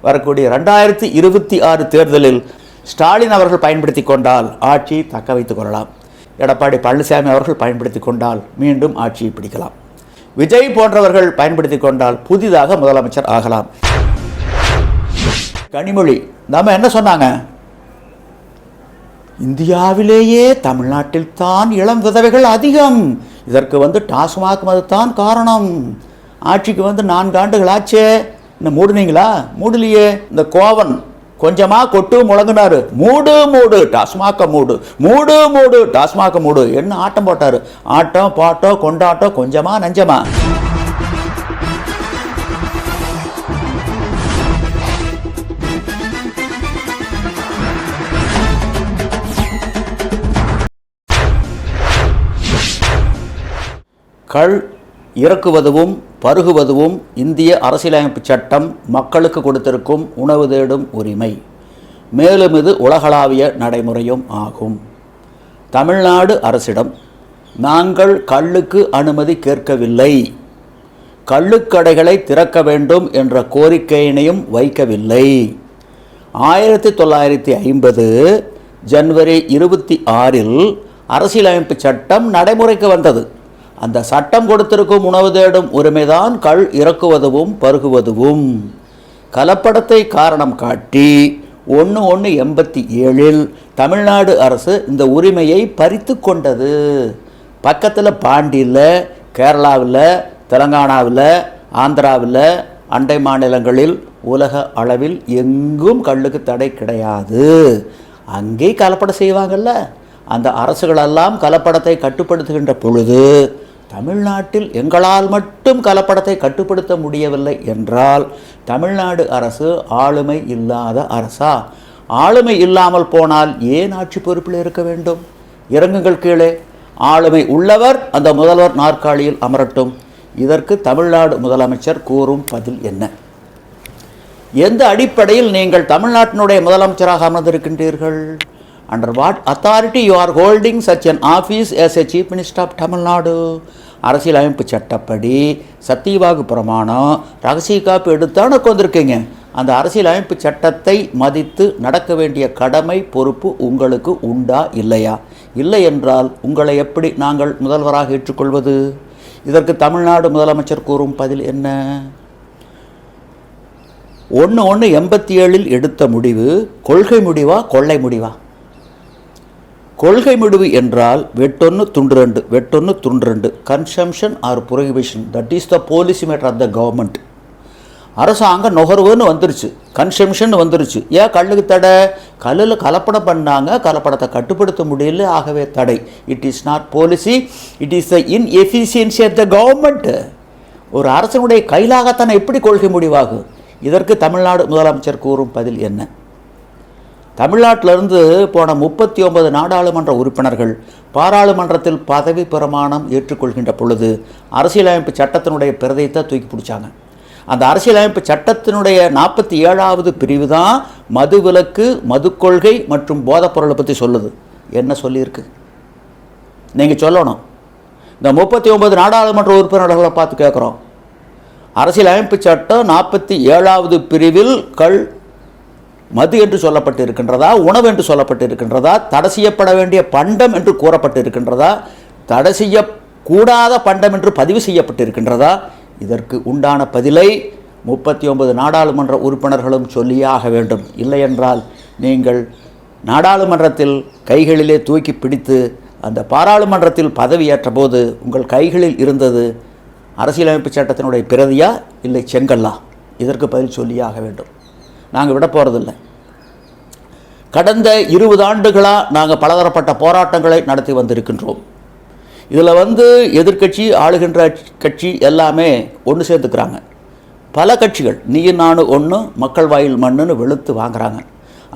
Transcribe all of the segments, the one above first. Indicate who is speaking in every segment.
Speaker 1: வரக்கூடிய 2026 தேர்தலில் ஸ்டாலின் அவர்கள் பயன்படுத்தி கொண்டால் ஆட்சியை தக்க வைத்துக் கொள்ளலாம். எடப்பாடி பழனிசாமி அவர்கள் பயன்படுத்தி கொண்டால் மீண்டும் ஆட்சியை பிடிக்கலாம். விஜய் போன்றவர்கள் பயன்படுத்தி கொண்டால் புதிதாக முதலமைச்சர் ஆகலாம். கனிமொழி நாம என்ன சொன்னாங்க? இந்தியாவிலேயே தமிழ்நாட்டில் தான் இளம் விதவைகள் அதிகம். இதற்கு டாஸ்மாக் மதுதான் காரணம். ஆட்சிக்கு 4 ஆண்டுகள் ஆச்சே, இன்னும் மூடுனீங்களா? மூடலையே. இந்த கோவன் கொஞ்சமாக கொட்டு முழங்கினாரு, மூடு டாஸ்மாக மூடு டாஸ்மாக மூடு என்ன ஆட்டம் போட்டாரு. ஆட்டம் பாட்டம் கொண்டாட்டம் கொஞ்சமா நஞ்சமா. கள் இறக்குவதும் பருகுவதும் இந்திய அரசியலமைப்பு சட்டம் மக்களுக்கு கொடுத்திருக்கும் உணவு தேடும் உரிமை. மேலும் இது உலகளாவிய நடைமுறையும் ஆகும். தமிழ்நாடு அரசிடம் நாங்கள் கள்ளுக்கு அனுமதி கேட்கவில்லை, கள்ளுக்கடைகளை திறக்க வேண்டும் என்ற கோரிக்கையினையும் வைக்கவில்லை. 1950 ஜனவரி 26 அரசியலமைப்பு சட்டம் நடைமுறைக்கு வந்தது. அந்த சட்டம் கொடுத்திருக்கும் உணவு தேடும் உரிமைதான் கள் இறக்குவதும் பருகுவதும். கலப்படத்தை காரணம் காட்டி 1/1/87 தமிழ்நாடு அரசு இந்த உரிமையை பறித்து கொண்டது. பக்கத்தில் பாண்டியில், கேரளாவில், தெலங்கானாவில், ஆந்திராவில், அண்டை மாநிலங்களில், உலக அளவில் எங்கும் கள்ளுக்கு தடை கிடையாது. அங்கே கலப்படம் செய்வாங்கள்ல, அந்த அரசுகளெல்லாம் கலப்படத்தை கட்டுப்படுத்துகின்ற பொழுது தமிழ்நாட்டில் எங்களால் மட்டும் கலப்படத்தை கட்டுப்படுத்த முடியவில்லை என்றால் தமிழ்நாடு அரசு ஆளுமை இல்லாத அரசா? ஆளுமை இல்லாமல் போனால் ஏன் ஆட்சி பொறுப்பில் இருக்க வேண்டும்? இறங்குங்கள் கீழே. ஆளுமை உள்ளவர் அந்த முதல்வர் நாற்காலியில் அமரட்டும். இதற்கு தமிழ்நாடு முதலமைச்சர் கூறும் பதில் என்ன? எந்த அடிப்படையில் நீங்கள் தமிழ்நாட்டினுடைய முதலமைச்சராக அமர்ந்திருக்கின்றீர்கள்? Under what authority you are holding such an office as a Chief Minister of Tamil Nadu? அரசியலமைப்பு சட்டப்படி சத்தியவாக்கு பிரமாணம் ரகசிய காப்பு எடுத்தான கொண்டிருக்கீங்க. அந்த அரசியலமைப்பு சட்டத்தை மதித்து நடக்க வேண்டிய கடமை பொறுப்பு உங்களுக்கு உண்டா இல்லையா? இல்லை என்றால் உங்களை எப்படி நாங்கள் முதல்வராக ஏற்றுக்கொள்வது? இதற்கு தமிழ்நாடு முதலமைச்சர் கூறும் பதில் என்ன? 1/1/87 எடுத்த முடிவு கொள்கை முடிவா கொள்ளை முடிவா? கொள்கை முடிவு என்றால் வெட்டொன்று துண்டு 2 consumption or prohibition. That is the policy matter of the government. அரசாங்க நுகர்வுன்னு வந்துருச்சு, கன்சம்ஷன் வந்துருச்சு. ஏன் கல்லுக்கு தடை? கல்லில் கலப்படம் பண்ணாங்க, கலப்படத்தை கட்டுப்படுத்த முடியல, ஆகவே தடை. It is not policy, it is the inefficiency of the government. ஒரு அரசனுடைய கையிலாகத்தானே எப்படி கொள்கை முடிவாகும்? இதற்கு தமிழ்நாடு முதலமைச்சர் கூறும் பதில் என்ன? தமிழ்நாட்டிலிருந்து போன 39 நாடாளுமன்ற உறுப்பினர்கள் பாராளுமன்றத்தில் பதவி பிரமாணம் ஏற்றுக்கொள்கின்ற பொழுது அரசியலமைப்பு சட்டத்தினுடைய பிரதியத்தை தூக்கி பிடிச்சாங்க. அந்த அரசியலமைப்பு சட்டத்தினுடைய 47வது பிரிவு தான் மது விலக்கு, மது கொள்கை மற்றும் போதைப்பொருளை பற்றி சொல்லுது. என்ன சொல்லியிருக்கு? நீங்கள் சொல்லணும். இந்த 39 நாடாளுமன்ற உறுப்பினர்களை பார்த்து கேட்குறோம். அரசியலமைப்பு சட்டம் 47வது பிரிவில் கள் மது என்று சொல்லப்பட்டு இருக்கின்றதா, உணவு என்று சொல்லப்பட்டு இருக்கின்றதா, தடை செய்யப்பட வேண்டிய பண்டம் என்று கூறப்பட்டு இருக்கின்றதா, தடை செய்யக்கூடாத பண்டம் என்று பதிவு செய்யப்பட்டு இருக்கின்றதா? இதற்கு உண்டான பதிலை 39 நாடாளுமன்ற உறுப்பினர்களும் சொல்லியே ஆக வேண்டும். இல்லை என்றால் நீங்கள் நாடாளுமன்றத்தில் கைகளிலே தூக்கி பிடித்து அந்த பாராளுமன்றத்தில் பதவியேற்ற போது உங்கள் கைகளில் இருந்தது அரசியலமைப்பு சட்டத்தினுடைய பிரதியா இல்லை செங்கல்லா? இதற்கு பதில் சொல்லியே ஆக வேண்டும். நாங்கள் விட போகிறதில்லை. கடந்த 20 ஆண்டுகளாக நாங்கள் பலதரப்பட்ட போராட்டங்களை நடத்தி வந்திருக்கின்றோம். இதில் எதிர்க்கட்சி, ஆளுகின்ற கட்சி எல்லாமே ஒன்று சேர்ந்துக்கிறாங்க. பல கட்சிகள் நீயும் நானும் ஒன்று, மக்கள் வாயில் மண்ணுன்னு வெளுத்து வாங்குறாங்க.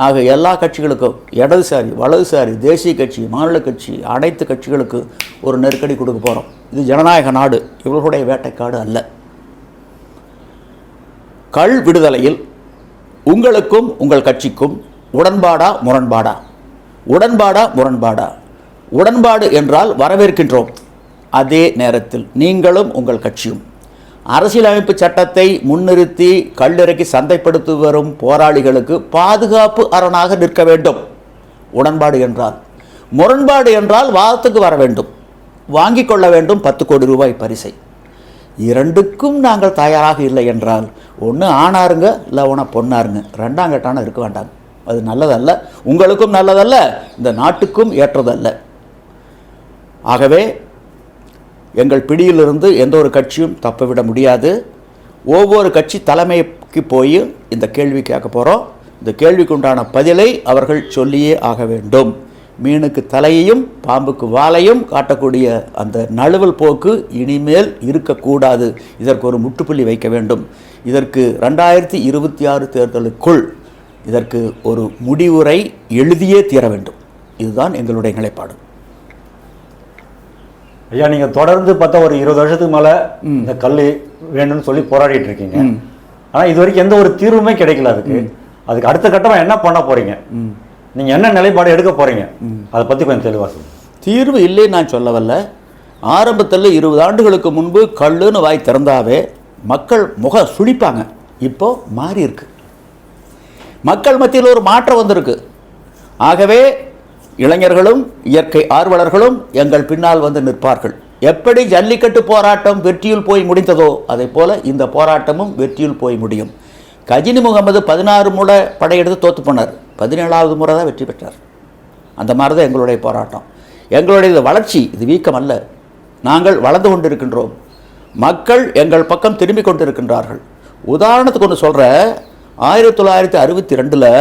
Speaker 1: ஆக எல்லா கட்சிகளுக்கும், இடதுசாரி, வலதுசாரி, தேசிய கட்சி, மாநில கட்சி, அனைத்து கட்சிகளுக்கு ஒரு நெருக்கடி கொடுக்க போகிறோம். இது ஜனநாயக நாடு, இவர்களுடைய வேட்டைக்காடு அல்ல. கள் விடுதலையில் உங்களுக்கும் உங்கள் கட்சிக்கும் உடன்பாடா முரண்பாடா? உடன்பாடா முரண்பாடா? உடன்பாடு என்றால் வரவேற்கின்றோம். அதே நேரத்தில் நீங்களும் உங்கள் கட்சியும் அரசியலமைப்பு சட்டத்தை முன்னிறுத்தி கல்லிறக்கி சந்தைப்படுத்தி வரும் போராளிகளுக்கு பாதுகாப்பு அரணாக நிற்க வேண்டும். உடன்பாடு என்றால். முரண்பாடு என்றால் வாதத்துக்கு வர வேண்டும், வாங்கிக் கொள்ள வேண்டும் 10 கோடி ரூபாய் பரிசை. இரண்டுக்கும் நாங்கள் தயாராக இல்லை என்றால் ஒன்று ஆணாருங்க, இல்லை ஒன்றா பொண்ணாருங்க, ரெண்டாம் கட்டான இருக்க வேண்டாங்க. அது நல்லதல்ல, உங்களுக்கும் நல்லதல்ல, இந்த நாட்டுக்கும் ஏற்றதல்ல. ஆகவே எங்கள் பிடியிலிருந்து எந்த ஒரு கட்சியும் தப்பவிட முடியாது. ஒவ்வொரு கட்சி தலைமைக்கு போய் இந்த கேள்வி கேட்க போகிறோம். இந்த கேள்விக்கு உண்டான பதிலை அவர்கள் சொல்லியே ஆக வேண்டும். மீனுக்கு தலையையும் பாம்புக்கு வாலையும் காட்டக்கூடிய அந்த நழுவல் போக்கு இனிமேல் இருக்கக்கூடாது. இதற்கு ஒரு முற்றுப்புள்ளி வைக்க வேண்டும். இதற்கு 2026 தேர்தலுக்குள் இதற்கு ஒரு முடிவுரை எழுதியே தீர வேண்டும். இதுதான் எங்களுடைய நிலைப்பாடு.
Speaker 2: ஐயா, நீங்கள் தொடர்ந்து பார்த்தா ஒரு 20 வருஷத்துக்கு மேலே இந்த கல் வேணும்னு சொல்லி போராடிட்டு இருக்கீங்க. ஆனால் இது வரைக்கும் எந்த ஒரு தீர்வுமே கிடைக்கல. அதுக்கு அடுத்த கட்டமாக என்ன பண்ண போகிறீங்க? நீங்கள் என்ன நிலைப்பாடு எடுக்க போகிறீங்க? அதை பற்றி கொஞ்சம் தெளிவாக சொல்லுங்கள்.
Speaker 1: தீர்வு இல்லைன்னு நான் சொல்லவல்ல. ஆரம்பத்தில் 20 ஆண்டுகளுக்கு முன்பு கல்லுன்னு வாய் திறந்தாவே மக்கள் முக சுழிப்பாங்க. இப்போது மாறி இருக்கு. மக்கள் மத்தியில் ஒரு மாற்றம் வந்திருக்கு. ஆகவே இளைஞர்களும் இயற்கை ஆர்வலர்களும் எங்கள் பின்னால் வந்து நிற்பார்கள். எப்படி ஜல்லிக்கட்டு போராட்டம் வெற்றியில் போய் முடிந்ததோ அதை போல இந்த போராட்டமும் வெற்றியில் போய் முடியும். கஜினி முகமது 16 முறை படையெடுத்து தோற்று போனார். 17வது முறை தான் வெற்றி பெற்றார். அந்த மாதிரி தான் எங்களுடைய போராட்டம். எங்களுடைய வளர்ச்சி இது வீக்கம் அல்ல. நாங்கள் வளர்ந்து கொண்டிருக்கின்றோம். மக்கள் எங்கள் பக்கம் திரும்பி கொண்டிருக்கின்றார்கள். உதாரணத்துக்கு ஒன்று சொல்கிற, 1962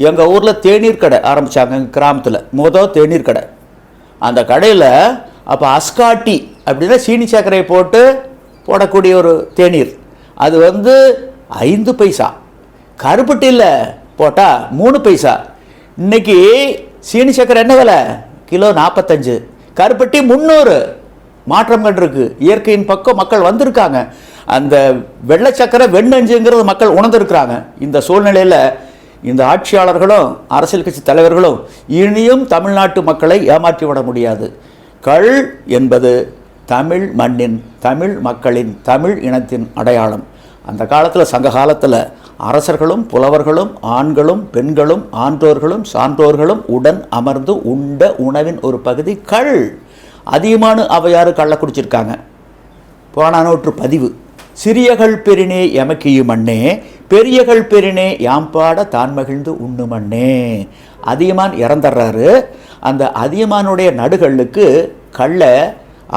Speaker 1: எங்கள் ஊரில் தேநீர் கடை ஆரம்பித்தாங்க. எங்கள் கிராமத்தில் முதல் தேநீர் கடை. அந்த கடையில் அப்போ அஸ்காட்டி அப்படின்னா சீனி சர்க்கரையை போட்டு போடக்கூடிய ஒரு தேநீர். அது 5 பைசா. கருப்பட்டியில் போட்டால் 3 பைசா. இன்றைக்கி சீனி சர்க்கரை என்ன விலை? கிலோ 45, கருப்பட்டி 300. மாற்றம் கண்டிருக்கு. இயற்கையின் பக்கம் மக்கள் வந்திருக்காங்க. அந்த வெள்ளை சக்கரை வெண்ணஞ்சுங்கிறது மக்கள் உணர்ந்திருக்கிறாங்க. இந்த சூழ்நிலையில் இந்த ஆட்சியாளர்களும் அரசியல் கட்சி தலைவர்களும் இனியும் தமிழ்நாட்டு மக்களை ஏமாற்றிவிட முடியாது. கள் என்பது தமிழ் மண்ணின், தமிழ் மக்களின், தமிழ் இனத்தின் அடையாளம். அந்த காலத்தில், சங்க காலத்தில் அரசர்களும் புலவர்களும் ஆண்களும் பெண்களும் ஆன்றோர்களும் சான்றோர்களும் உடன் அமர்ந்து உண்ட உணவின் ஒரு பகுதி கள். அதிகமான அவையாறு கள்ள குடிச்சிருக்காங்க. போன நூற்று பதிவு. சிறியகள் பெரினே எமக்கியு மண்ணே, பெரியகள் பெரினே யாம்பாட தான் மகிழ்ந்து உண்ணு மண்ணே. அதியமான் இறந்துடுறாரு. அந்த அதியமானுடைய நடுகளுக்கு கல்லை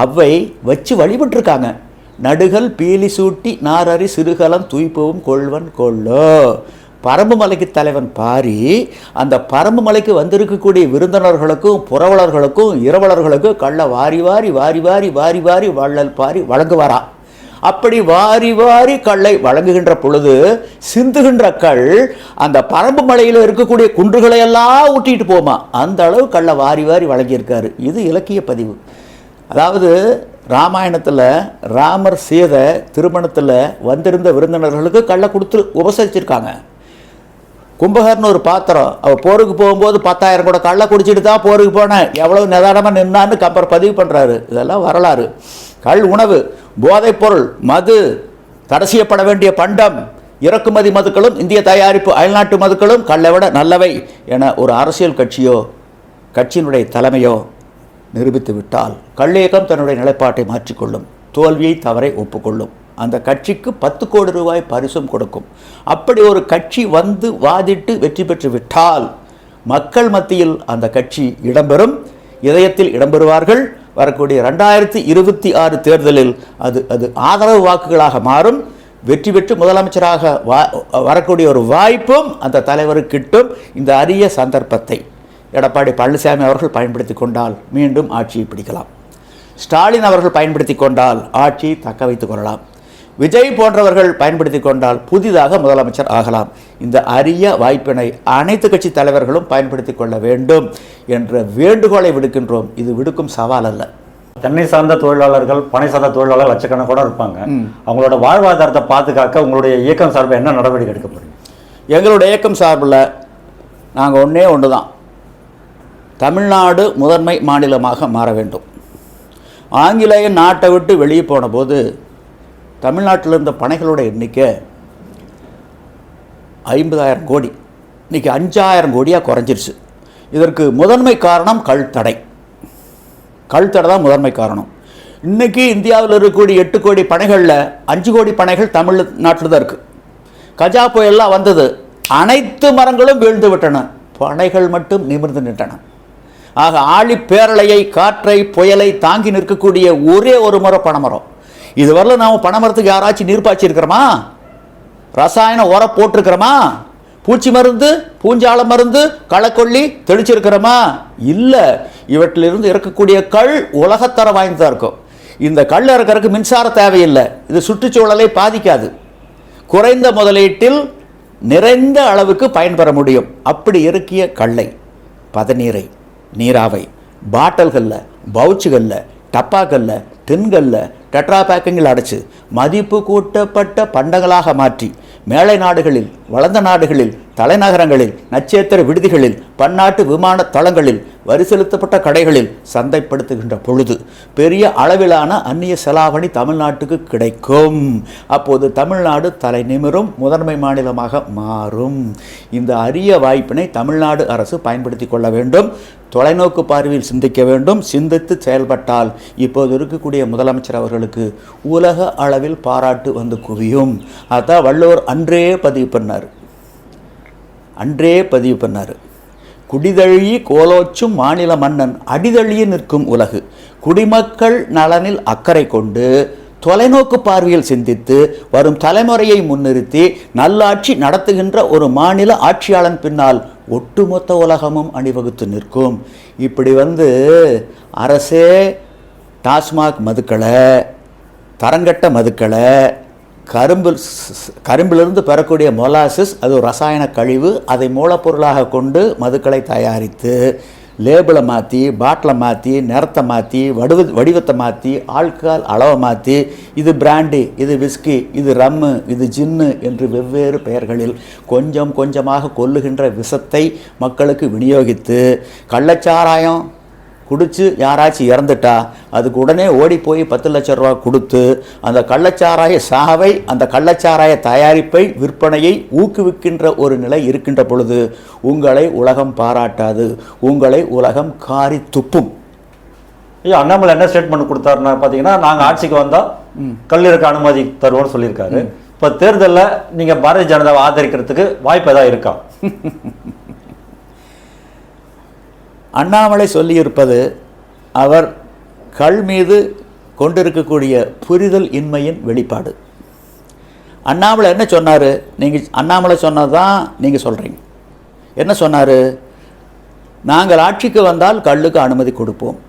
Speaker 1: அவ்வை வச்சு வழிபட்டுருக்காங்க. நடுகள் பீலி சூட்டி நாரறி சிறுகலம் தூய்ப்பவும் கொள்வன் கொள்ளோ. பரம்பு மலைக்கு தலைவன் பாரி அந்த பரம்பு மலைக்கு வந்திருக்கக்கூடிய விருந்தினர்களுக்கும் புறவலர்களுக்கும் இரவலர்களுக்கும் கள்ள வாரி வாரி வாரி வாரி வாரி வாரி வள்ளல் பாரி வழங்குவாரா. அப்படி வாரி வாரி கல்லை வழங்குகின்ற பொழுது சிந்துகின்ற கல் அந்த பரம்பு மலையில் இருக்கக்கூடிய குன்றுகளை எல்லாம் ஊட்டிட்டு போமா. அந்த அளவு கல்லை வாரி வாரி வழங்கியிருக்காரு. இது இலக்கிய பதிவு. அதாவது ராமாயணத்தில் ராமர் சீதை திருமணத்தில் வந்திருந்த விருந்தினர்களுக்கு கல்லை கொடுத்து உபசரிச்சிருக்காங்க. கும்பகர்னு ஒரு பாத்திரம், அவள் போருக்கு போகும்போது 10,000 கூட கல்லை குடிச்சிட்டு தான் போருக்கு போனேன், எவ்வளவு நிதானமாக நின்னான்னு கம்பர் பதிவு பண்ணுறாரு. இதெல்லாம் வரலாறு. கல் உணவு, போதைப்பொருள், மது, தடை செய்யப்பட வேண்டிய பண்டம், இறக்குமதி மதுக்களும் இந்திய தயாரிப்பு அயல்நாட்டு மதுக்களும் கல்லை விட நல்லவை என ஒரு அரசியல் கட்சியோ கட்சியினுடைய தலைமையோ நிரூபித்து விட்டால் கல்லியக்கம் தன்னுடைய நிலைப்பாட்டை மாற்றிக்கொள்ளும். தோல்வியை தவறை ஒப்புக்கொள்ளும். அந்த கட்சிக்கு 10 கோடி ரூபாய் பரிசும் கொடுக்கும். அப்படி ஒரு கட்சி வந்து வாதிட்டு வெற்றி பெற்று விட்டால் மக்கள் மத்தியில் அந்த கட்சி இடம்பெறும், இதயத்தில் இடம்பெறுவார்கள். வரக்கூடிய 2026 தேர்தலில் அது ஆதரவு வாக்குகளாக மாறும். வெற்றி பெற்று முதலமைச்சராக வரக்கூடிய ஒரு வாய்ப்பும் அந்த தலைவருக்கு கிட்டும். இந்த அரிய சந்தர்ப்பத்தை எடப்பாடி பழனிசாமி அவர்கள் பயன்படுத்தி கொண்டால் மீண்டும் ஆட்சியை பிடிக்கலாம். ஸ்டாலின் அவர்கள் பயன்படுத்தி கொண்டால் ஆட்சியை தக்க வைத்துக் கொள்ளலாம். விஜய் போன்றவர்கள் பயன்படுத்தி கொண்டால் புதிதாக முதலமைச்சர் ஆகலாம். இந்த அரிய வாய்ப்பினை அனைத்து கட்சி தலைவர்களும் பயன்படுத்தி கொள்ள வேண்டும் என்ற வேண்டுகோளை விடுக்கின்றோம். இது விடுக்கும் சவால் அல்ல.
Speaker 2: தென்னை சார்ந்த தொழிலாளர்கள், பனை சார்ந்த தொழிலாளர்கள் லட்சக்கணக்கோட இருப்பாங்க. அவங்களோட வாழ்வாதாரத்தை பாதுகாக்க உங்களுடைய இயக்கம் சார்பில் என்ன நடவடிக்கை எடுக்க போறீங்க?
Speaker 1: எங்களுடைய இயக்கம் சார்பில் நாங்கள் ஒன்று தான், தமிழ்நாடு முதன்மை மாநிலமாக மாற வேண்டும். ஆங்கிலேய நாட்டை விட்டு வெளியே போன போது தமிழ்நாட்டில் இருந்த பனைகளோட எண்ணிக்கை 50,000 கோடி, இன்றைக்கி 5,000 கோடியாக குறைஞ்சிருச்சு. இதற்கு முதன்மை காரணம் கள்தடை தான் முதன்மை காரணம். இன்றைக்கி இந்தியாவில் இருக்கக்கூடிய 8 கோடி பனைகளில் 5 கோடி பனைகள் தமிழ்நாட்டில் தான் இருக்குது. கஜா புயல்லாம் வந்தது, அனைத்து மரங்களும் வீழ்ந்து விட்டன, பனைகள் மட்டும் நிமிர்ந்து நின்றன. ஆக ஆழி பேரலையை, காற்றை, புயலை தாங்கி நிற்கக்கூடிய ஒரே ஒரு மரம் பனைமரம். இதுவரையில் நாம் பனைமரத்துக்கு யாராச்சும் நீர் பாய்ச்சிருக்கிறோமா? ரசாயன உரம் போட்டிருக்கிறோமா? பூச்சி மருந்து, பூஞ்சால மருந்து, களக்கொல்லி தெளிச்சிருக்கிறோமா? இல்லை. இவற்றிலிருந்து இறக்கக்கூடிய கல் உலகத்தர வாய்ந்ததாக இருக்கும். இந்த கல் இறக்கிறதுக்கு மின்சார தேவையில்லை. இது சுற்றுச்சூழலை பாதிக்காது. குறைந்த முதலீட்டில் நிறைந்த அளவுக்கு பயன்பெற முடியும். அப்படி இறக்கிய கல்லை, பதநீரை, நீராவை பாட்டில்களில், பவுச்சுகளில், டப்பாக்களில், டின்களில், டெட்ரா பேக்கிங்கில் அடைச்சு மதிப்பு கூட்டப்பட்ட பண்டங்களாக மாற்றி மேலை நாடுகளில், வளர்ந்த நாடுகளில், தலைநகரங்களில், நட்சத்திர விடுதிகளில், பன்னாட்டு விமான தளங்களில், வரி செலுத்தப்பட்ட கடைகளில் சந்தைப்படுத்துகின்ற பொழுது பெரிய அளவிலான அந்நிய செலாவணி தமிழ்நாட்டுக்கு கிடைக்கும். அப்போது தமிழ்நாடு தலை நிமிரும் முதன்மை மாநிலமாக மாறும். இந்த அரிய வாய்ப்பினை தமிழ்நாடு அரசு பயன்படுத்தி கொள்ள வேண்டும். தொலைநோக்கு பார்வையில் சிந்திக்க வேண்டும். சிந்தித்து செயல்பட்டால் இப்போது இருக்கக்கூடிய முதலமைச்சர் அவர்களுக்கு உலக அளவில் பாராட்டு வந்து குவியும். அதான் வள்ளுவர் அன்றே பதிவு பண்ணார். குடிதழி கோலோச்சும் மாநில மன்னன் அடிதழியே நிற்கும் உலகு. குடிமக்கள் நலனில் அக்கறை கொண்டு தொலைநோக்கு பார்வையில் சிந்தித்து வரும் தலைமுறையை முன்னிறுத்தி நல்லாட்சி நடத்துகின்ற ஒரு மாநில ஆட்சியாளன் பின்னால் ஒட்டுமொத்த உலகமும் அணிவகுத்து நிற்கும். இப்படி அரசே டாஸ்மாக் மதுக்களை, தரங்கட்ட மதுக்களை, கரும்பிலிருந்து பெறக்கூடிய மொலாசிஸ், அது ஒரு ரசாயன கழிவு, அதை மூலப்பொருளாக கொண்டு மதுக்களை தயாரித்து லேபிளை மாற்றி, பாட்டிலை மாற்றி, நிறத்தை மாற்றி, வடிவத்தை மாற்றி, ஆல்கஹால் அளவை மாற்றி, இது பிராண்டி, இது விஸ்கி, இது ரம்மு, இது ஜின்னு என்று வெவ்வேறு பெயர்களில் கொஞ்சம் கொஞ்சமாக கொல்லுகின்ற விஷத்தை மக்களுக்கு விநியோகித்து கள்ளச்சாராயம் குடித்து யாராச்சும் இறந்துட்டா அதுக்கு உடனே ஓடி போய் 10 லட்சம் ரூபா கொடுத்து அந்த கள்ளச்சாராய சாவை, அந்த கள்ளச்சாராய தயாரிப்பை, விற்பனையை ஊக்குவிக்கின்ற ஒரு நிலை இருக்கின்ற பொழுது உங்களை உலகம் பாராட்டாது, உங்களை உலகம் காரி துப்பும்.
Speaker 2: ஐயா, அண்ணாமலை என்ன ஸ்டேட்மெண்ட் கொடுத்தாருன்னா பார்த்தீங்கன்னா, நாங்கள் ஆட்சிக்கு வந்தால் கல்லிறக்க அனுமதி தருவோம்னு சொல்லியிருக்காரு. இப்போ தேர்தலில் நீங்கள் பாரதிய ஜனதாவை ஆதரிக்கிறதுக்கு வாய்ப்பு ஏதாவது இருக்கா?
Speaker 1: அண்ணாமலை சொல்லியிருப்பது அவர் கள் மீது கொண்டிருக்கக்கூடிய புரிதல் இன்மையின் வெளிப்பாடு. அண்ணாமலை என்ன சொன்னார்? அண்ணாமலை சொன்னது தான் நீங்கள் சொல்கிறீங்க. என்ன சொன்னார்? நாங்கள் ஆட்சிக்கு வந்தால் கள்ளுக்கு அனுமதி கொடுப்போம்,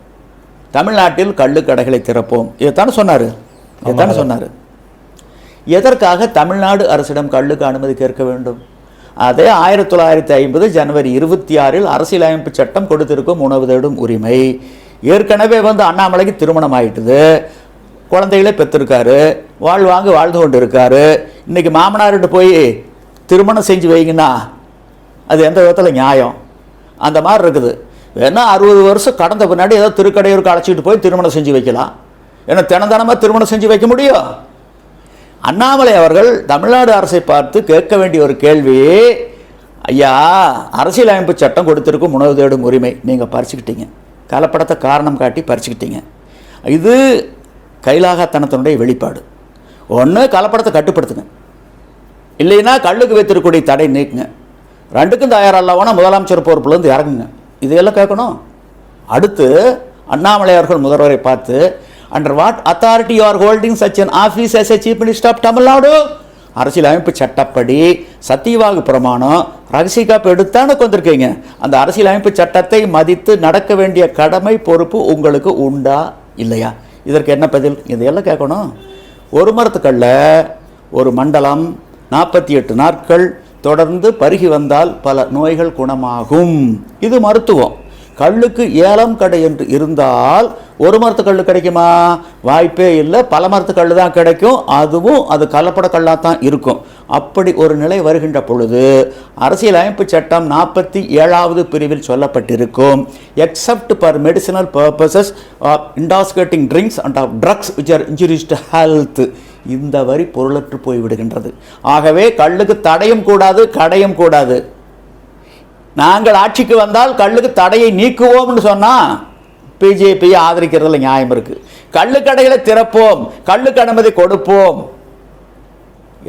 Speaker 1: தமிழ்நாட்டில் கள்ளு கடைகளை திறப்போம். இதைத்தானே சொன்னார். எதற்காக தமிழ்நாடு அரசிடம் கள்ளுக்கு அனுமதி கேட்க வேண்டும்? அதே 1950 ஜனவரி 26 அரசியலமைப்பு சட்டம் கொடுத்திருக்கும் உணவு தேடும் உரிமை. ஏற்கனவே அண்ணாமலைக்கு திருமணம் ஆயிட்டுது, குழந்தைகளே பெற்றிருக்காரு, வாழ்ந்து கொண்டு இருக்காரு. இன்னைக்கு மாமனார்கிட்ட போய் திருமணம் செஞ்சு வைங்கன்னா அது எந்த விதத்தில் நியாயம்? அந்த மாதிரி இருக்குது. வேணா 60 வருஷம் கடந்த பின்னாடி ஏதோ திருக்கடையூருக்கு அழைச்சிட்டு போய் திருமணம் செஞ்சு வைக்கலாம். ஏன்னா தினந்தனமாக திருமணம் செஞ்சு வைக்க முடியும்? அண்ணாமலை அவர்கள் தமிழ்நாடு அரசை பார்த்து கேட்க வேண்டிய ஒரு கேள்வி, ஐயா, அரசியலமைப்பு சட்டம் கொடுத்திருக்கும் உணவு தேடும் உரிமை நீங்கள் பறிச்சுக்கிட்டீங்க, கலப்படத்தை காரணம் காட்டி பறிச்சுக்கிட்டீங்க. இது கைலாகத்தனத்தினுடைய வெளிப்பாடு. ஒன்று, கலப்படத்தை கட்டுப்படுத்துங்க, இல்லைன்னா கல்லுக்கு வைத்திருக்கக்கூடிய தடை நீக்குங்க. ரெண்டுக்கும் தயாரில்லாமல் முதலமைச்சர் பொறுப்புலேருந்து இறங்குங்க. இதையெல்லாம் கேட்கணும். அடுத்து அண்ணாமலை அவர்கள் முதல்வரை பார்த்து, under what authority you are holding such an office as a chief minister of Tamil Nadu? அரசியலமைப்பு சட்டப்படி சத்தியவாகு பிரமாணம் ரகசிய காப்பு எடுத்தானு வந்திருக்கீங்க. அந்த அரசியலமைப்பு சட்டத்தை மதித்து நடக்க வேண்டிய கடமை பொறுப்பு உங்களுக்கு உண்டா இல்லையா? இதற்கு என்ன பதில்? இதையெல்லாம் கேட்கணும். ஒரு மரத்துக்கல்ல ஒரு மண்டலம் 48 நாட்கள் தொடர்ந்து பருகி வந்தால் பல நோய்கள் குணமாகும். இது மருத்துவம். கல்லுக்கு ஏலம் கடை என்று இருந்தால் ஒரு மரத்து கல் கிடைக்குமா? வாய்ப்பே இல்லை. பல மரத்து கல் தான் கிடைக்கும். அதுவும் அது கலப்பட கல்லாக தான் இருக்கும். அப்படி ஒரு நிலை வருகின்ற பொழுது அரசியலமைப்பு சட்டம் 47வது பிரிவில் சொல்லப்பட்டிருக்கும், except for medicinal purposes of intoxicating drinks and of drugs which are injurious to health. இந்த வரி பொருளற்று போய்விடுகின்றது. ஆகவே கள்ளுக்கு தடையும் கூடாது, கடையும் கூடாது. நாங்கள் ஆட்சிக்கு வந்தால் கள்ளுக்கு தடையை நீக்குவோம்னு சொன்னால் பிஜேபியை ஆதரிக்கிறதுல நியாயம் இருக்குது. கள்ளுக்கடைகளை திறப்போம், கள்ளுக்கு அனுமதி கொடுப்போம்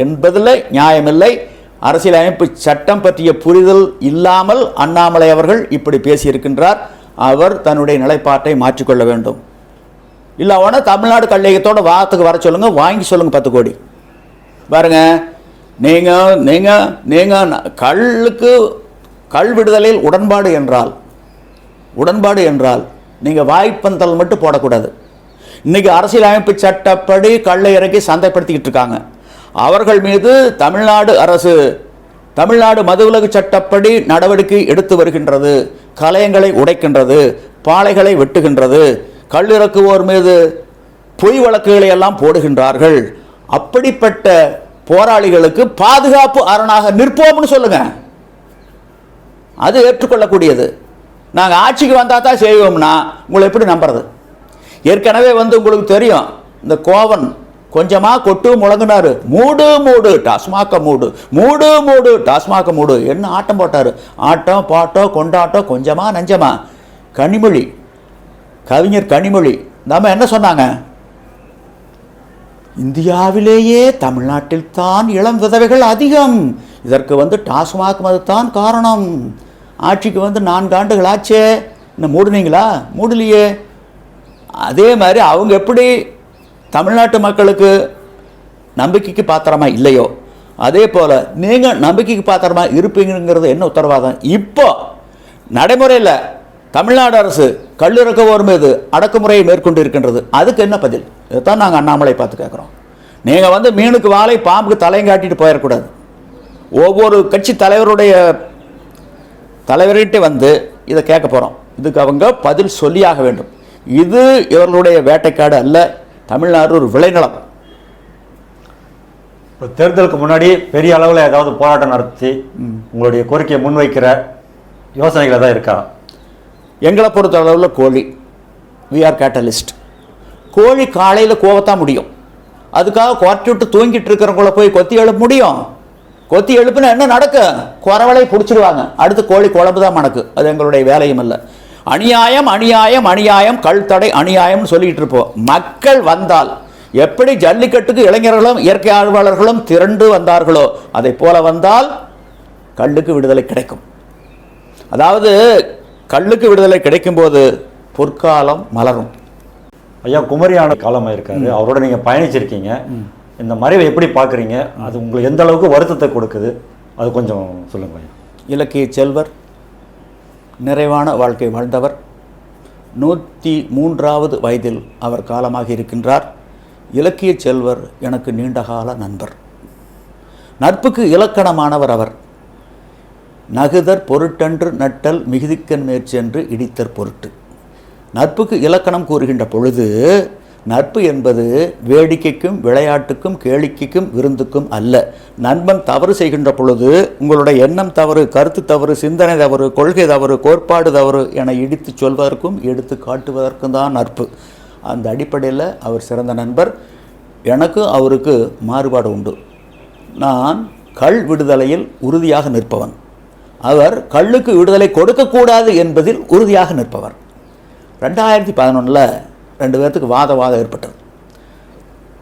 Speaker 1: என்பதில் நியாயமில்லை. அரசியலமைப்பு சட்டம் பற்றிய புரிதல் இல்லாமல் அண்ணாமலை அவர்கள் இப்படி பேசியிருக்கின்றார். அவர் தன்னுடைய நிலைப்பாட்டை மாற்றிக்கொள்ள வேண்டும். இல்லை அவனை தமிழ்நாடு கல்லையத்தோட வாரத்துக்கு வர சொல்லுங்கள், வாங்கி சொல்லுங்கள் 10 கோடி. பாருங்க, நீங்கள் கள்ளுக்கு கள் விடுதலில் உடன்பாடு என்றால் நீங்கள் வாய்ப்பந்தல் மட்டும் போடக்கூடாது. இன்றைக்கி அரசியலமைப்பு சட்டப்படி கள்ளை இறக்கி சந்தைப்படுத்திக்கிட்டு இருக்காங்க. அவர்கள் மீது தமிழ்நாடு அரசு தமிழ்நாடு மதுவிலக்கு சட்டப்படி நடவடிக்கை எடுத்து வருகின்றது. கலயங்களை உடைக்கின்றது, பாளைகளை வெட்டுகின்றது, கள்ளிறக்குவோர் மீது பொய் வழக்குகளை எல்லாம் போடுகின்றார்கள். அப்படிப்பட்ட போராளிகளுக்கு பாதுகாப்பு அரணாக நிற்போம்னு சொல்லுங்க. அது ஏற்றுக்கொள்ளக்கூடியது. நாங்கள் ஆட்சிக்கு வந்தால் தான் செய்வோம்னா உங்களை எப்படி நம்புறது? ஏற்கனவே உங்களுக்கு தெரியும், இந்த கோவன் கொஞ்சமாக கொட்டு முழங்கினார், மூடு டாஸ்மாக மூடு டாஸ்மாக மூடு என்ன ஆட்டம் போட்டார். ஆட்டம் பாட்டம் கொண்டாட்டம் கொஞ்சமா நஞ்சமா. கவிஞர் கனிமொழி நாம என்ன சொன்னாங்க? இந்தியாவிலேயே தமிழ்நாட்டில் தான் இளம் விதவைகள் அதிகம், இதற்கு டாஸ்மாக் மதுதான் காரணம். ஆட்சிக்கு 4 ஆண்டுகள் ஆச்சே, இன்னும் மூடுனீங்களா? மூடலையே. அதே மாதிரி அவங்க எப்படி தமிழ்நாட்டு மக்களுக்கு நம்பிக்கைக்கு பாத்திரமா இல்லையோ, அதே போல் நீங்கள் நம்பிக்கைக்கு பாத்திரமா இருப்பீங்கிறது என்ன உத்தரவாதம்? இப்போ நடைமுறையில் தமிழ்நாடு அரசு கள்ளிறக்குவோர் மீது அடக்குமுறையை மேற்கொண்டு இருக்கின்றது. அதுக்கு என்ன பதில்? இதைத்தான் நாங்கள் அண்ணாமலை பார்த்து கேட்குறோம். நீங்கள் மீனுக்கு வாழை பாம்புக்கு தலையும் காட்டிட்டு போயிடக்கூடாது. ஒவ்வொரு கட்சி தலைவர்கிட்ட இதை கேட்க போகிறோம். இதுக்கு அவங்க பதில் சொல்லியாக வேண்டும். இது இவர்களுடைய வேட்டைக்காடு அல்ல, தமிழ்நாடு ஒரு விளைநிலம்.
Speaker 2: இப்போ தேர்தலுக்கு முன்னாடி பெரிய அளவில் ஏதாவது போராட்டம் நடத்தி உங்களுடைய கோரிக்கையை முன்வைக்கிற யோசனைகள் ஏதாவது இருக்கா?
Speaker 1: எங்களை பொறுத்த அளவில் கோழி, வி ஆர் கேட்டலிஸ்ட். கோழி காலையில் கோவத்தான் முடியும். அதுக்காக குறைச்சி விட்டு தூங்கிட்டு இருக்கிறவங்கள போய் கொத்தி எழுப்ப முடியும்? கொத்தி எழுப்புனா என்ன நடக்கும்? குறவலை பிடிச்சிடுவாங்க, அடுத்து கோழி குழம்பு தான் மணக்கு. அது எங்களுடைய வேலையும் அல்ல. அநியாயம் அநியாயம் அநியாயம், கல் தடை அநியாயம்னு சொல்லிட்டு இருப்போம். மக்கள் வந்தால் எப்படி ஜல்லிக்கட்டுக்கு இளைஞர்களும் இயற்கை ஆர்வலர்களும் திரண்டு வந்தார்களோ அதை போல வந்தால் கள்ளுக்கு விடுதலை கிடைக்கும். அதாவது கள்ளுக்கு விடுதலை கிடைக்கும் போது பொற்காலம் மலரும்.
Speaker 2: ஐயா குமரியான காலமாக இருக்காரு, அவரோட நீங்கள் பயணிச்சிருக்கீங்க. இந்த மறைவை எப்படி பார்க்குறீங்க? அது உங்களுக்கு எந்த அளவுக்கு வருத்தத்தை கொடுக்குது? அது கொஞ்சம் சொல்லுங்க ஐயா.
Speaker 1: இலக்கிய செல்வர், நிறைவான வாழ்க்கை வாழ்ந்தவர். 103வது வயதில் அவர் காலமாக இருக்கின்றார். இலக்கிய செல்வர் எனக்கு நீண்டகால நண்பர். நட்புக்கு இலக்கணமானவர் அவர். நகுதற் பொருட்டன்று நட்டல் மிகுதிக்கண் மேற்சென்று இடித்தற் பொருட்டு. நட்புக்கு இலக்கணம் கூறுகின்ற பொழுது நட்பு என்பது வேடிக்கைக்கும் விளையாட்டுக்கும் கேளிக்கைக்கும் விருந்துக்கும் அல்ல. நண்பன் தவறு செய்கின்ற பொழுது உங்களுடைய எண்ணம் தவறு, கருத்து தவறு, சிந்தனை தவறு, கொள்கை தவறு, கோட்பாடு தவறு என இடித்து சொல்வதற்கும் எடுத்து காட்டுவதற்கும் தான் நட்பு. அந்த அடிப்படையில் அவர் சிறந்த நண்பர். எனக்கு அவருக்கு மாறுபாடு உண்டு. நான் கள் விடுதலையில் உறுதியாக நிற்பவன். அவர் கள்ளுக்கு விடுதலை கொடுக்கக்கூடாது என்பதில் உறுதியாக நிற்பவர். 2011 2 பேர்த்துக்கு வாதம் ஏற்பட்டது.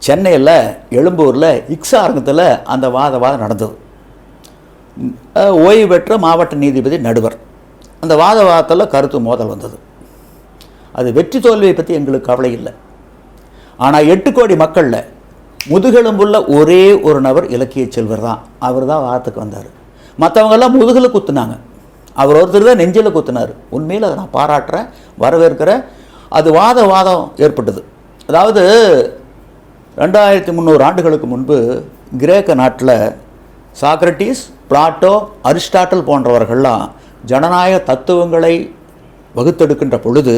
Speaker 1: சென்னையில் எழும்பூரில் இக்ஸா அரங்கத்தில் அந்த வாதம் நடந்தது. ஓய்வு பெற்ற மாவட்ட நீதிபதி நடுவர். அந்த வாதத்தில் கருத்து மோதல் வந்தது. அது வெற்றி தோல்வியை பற்றி எங்களுக்கு கவலை இல்லை. ஆனால் 8 கோடி மக்களில் முதுகெலும்புள்ள ஒரே ஒரு நபர் இலக்கிய செல்வர் தான். அவர் தான் வாதத்துக்கு வந்தார். மற்றவங்கெல்லாம் முதுகில் குத்துனாங்க, அவர் ஒருத்தர் தான் நெஞ்சில் குத்துனார். உண்மையில் அதை நான் பாராட்டுறேன், வரவேற்கிறேன். அது வாதம் ஏற்பட்டது. அதாவது 2300 ஆண்டுகளுக்கு முன்பு கிரேக்க நாட்டில் சாக்ரட்டிஸ், பிளாட்டோ, அரிஸ்டாட்டில் போன்றவர்கள்லாம் ஜனநாயக தத்துவங்களை வகுத்தெடுக்கின்ற பொழுது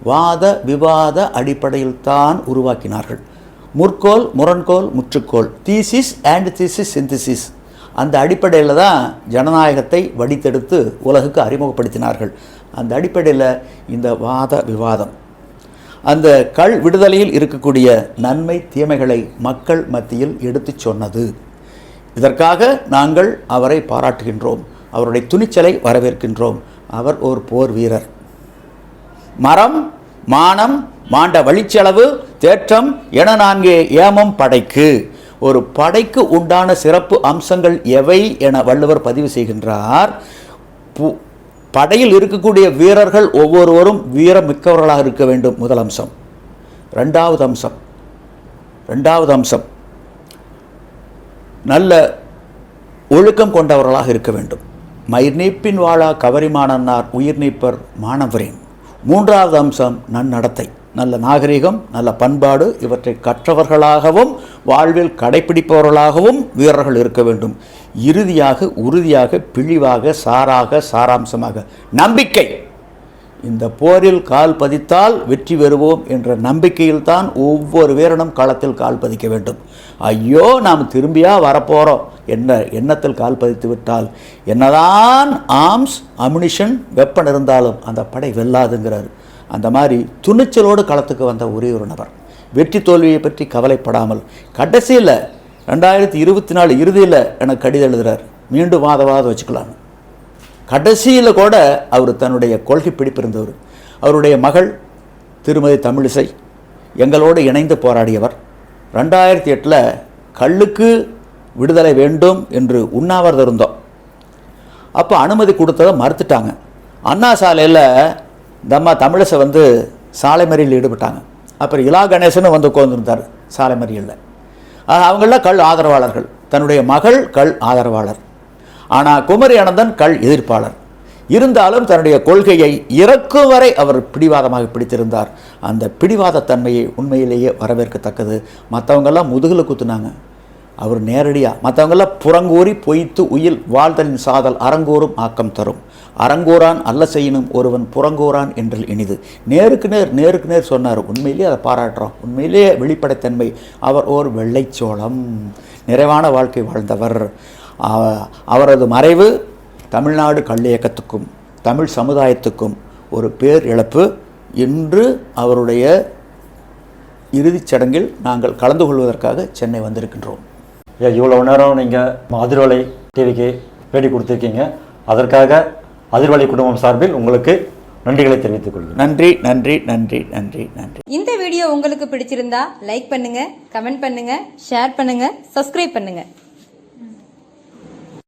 Speaker 1: வாத விவாத அடிப்படையில் தான் உருவாக்கினார்கள். முற்கோள், முரண்கோள், முற்றுக்கோள், தீசிஸ் அண்ட் தீசிஸ் சிந்தசிஸ். அந்த அடிப்படையில் தான் ஜனநாயகத்தை வடித்தெடுத்து உலகுக்கு அறிமுகப்படுத்தினார்கள். அந்த அடிப்படையில் இந்த வாத விவாதம். அந்த கள் விடுதலையில் இருக்கக்கூடிய நன்மை தீமைகளை மக்கள் மத்தியில் எடுத்துச் சொன்னது. இதற்காக நாங்கள் அவரை பாராட்டுகின்றோம், அவருடைய துணிச்சலை வரவேற்கின்றோம். அவர் ஒரு போர் வீரர். மரம் மானம் மாண்ட வழிச்செலவு தேற்றம் என 4 ஏமம் படைக்கு. ஒரு படைக்கு உண்டான சிறப்பு அம்சங்கள் எவை என வள்ளுவர் பதிவு செய்கின்றார். படையில் இருக்கக்கூடிய வீரர்கள் ஒவ்வொருவரும் வீரமிக்கவர்களாக இருக்க வேண்டும், முதல் அம்சம். ரெண்டாவது அம்சம் நல்ல ஒழுக்கம் கொண்டவர்களாக இருக்க வேண்டும். மயிர் நீப்பின் வாழா கவரிமானன்னார் உயிர் நீப்பர் மாணவரேன். மூன்றாவது அம்சம் நன்னடத்தை, நல்ல நாகரிகம், நல்ல பண்பாடு, இவற்றை கற்றவர்களாகவும் வாழ்வில் கடைப்பிடிப்பவர்களாகவும் வீரர்கள் இருக்க வேண்டும். இறுதியாக உறுதியாக பிழிவாக சாராக சாராம்சமாக நம்பிக்கை. இந்த போரில் கால் பதித்தால் வெற்றி பெறுவோம் என்ற நம்பிக்கையில்தான் ஒவ்வொரு வீரனும் களத்தில் கால் பதிக்க வேண்டும். ஐயோ நாம் திரும்பியா வரப்போகிறோம் என்ற எண்ணத்தில் கால் பதித்து விட்டால் என்னதான் ஆர்ம்ஸ் அம்யூனிஷன் வெப்பன் இருந்தாலும் அந்த படை வெல்லாதுங்கிறார். அந்த மாதிரி துணிச்சலோடு களத்துக்கு வந்த ஒரே ஒரு நபர், வெற்றி தோல்வியை பற்றி கவலைப்படாமல் கடைசியில் 2024 இறுதியில் எனக்கு கடிதம் எழுதுகிறார், மீண்டும் வாதவாத வச்சுக்கலான்னு. கடைசியில் கூட அவர் தன்னுடைய கொள்கை பிடிப்பிருந்தவர். அவருடைய மகள் திருமதி தமிழிசை எங்களோடு இணைந்து போராடியவர். 2008 கள்ளுக்கு விடுதலை வேண்டும் என்று உண்ணாவிரதம் இருந்தோம். அப்போ அனுமதி கொடுத்ததை மறுத்துட்டாங்க. அண்ணா சாலையில் இந்த அம்மா தமிழிசை வந்து சாலை மறியலில் ஈடுபட்டாங்க. அப்புறம் இலா கணேசனும் வந்து உட்கார்ந்துருந்தார் சாலை மறியலில். அவங்களாம் கள் ஆதரவாளர்கள். தன்னுடைய மகள் கள் ஆதரவாளர். ஆனால் குமரி அனந்தன் கள் எதிர்ப்பாளர். இருந்தாலும் தன்னுடைய கொள்கையை இறக்கும் வரை அவர் பிடிவாதமாக பிடித்திருந்தார். அந்த பிடிவாத தன்மையை உண்மையிலேயே வரவேற்கத்தக்கது. மற்றவங்கெல்லாம் முதுகில் குத்துனாங்க, அவர் நேரடியாக மற்றவங்கெல்லாம் புறங்கூறி பொய்த்து உயில் வாழ்தலின் சாதல் அரங்கூறும் ஆக்கம் தரும். அரங்கூரான் அல்ல செய்யணும் ஒருவன் புறங்கூறான் என்றில் இனிது. நேருக்கு நேர் சொன்னார். உண்மையிலேயே அதை பாராட்டுறோம். உண்மையிலேயே வெளிப்படைத்தன்மை. அவர் ஓர் வெள்ளைச்சோளம், நிறைவான வாழ்க்கை வாழ்ந்தவர். அவரது மறைவு தமிழ்நாடு கள்ளியக்கத்துக்கும் தமிழ் சமுதாயத்துக்கும் ஒரு பேர் இழப்பு. இன்று அவருடைய இறுதிச் சடங்கில் நாங்கள் கலந்து கொள்வதற்காக சென்னை வந்திருக்கின்றோம்.
Speaker 2: இவ்வளவு நேரம் நீங்கள் அதிர்வலை டிவிக்கு பேட்டி கொடுத்துருக்கீங்க. அதற்காக அதிர்வலை குடும்பம் சார்பில் உங்களுக்கு நன்றிகளை தெரிவித்துக் கொள்கிறேன்.
Speaker 1: நன்றி நன்றி நன்றி நன்றி நன்றி.
Speaker 3: இந்த வீடியோ உங்களுக்கு பிடிச்சிருந்தா லைக் பண்ணுங்க, கமெண்ட் பண்ணுங்க, ஷேர் பண்ணுங்க, சப்ஸ்கிரைப் பண்ணுங்க.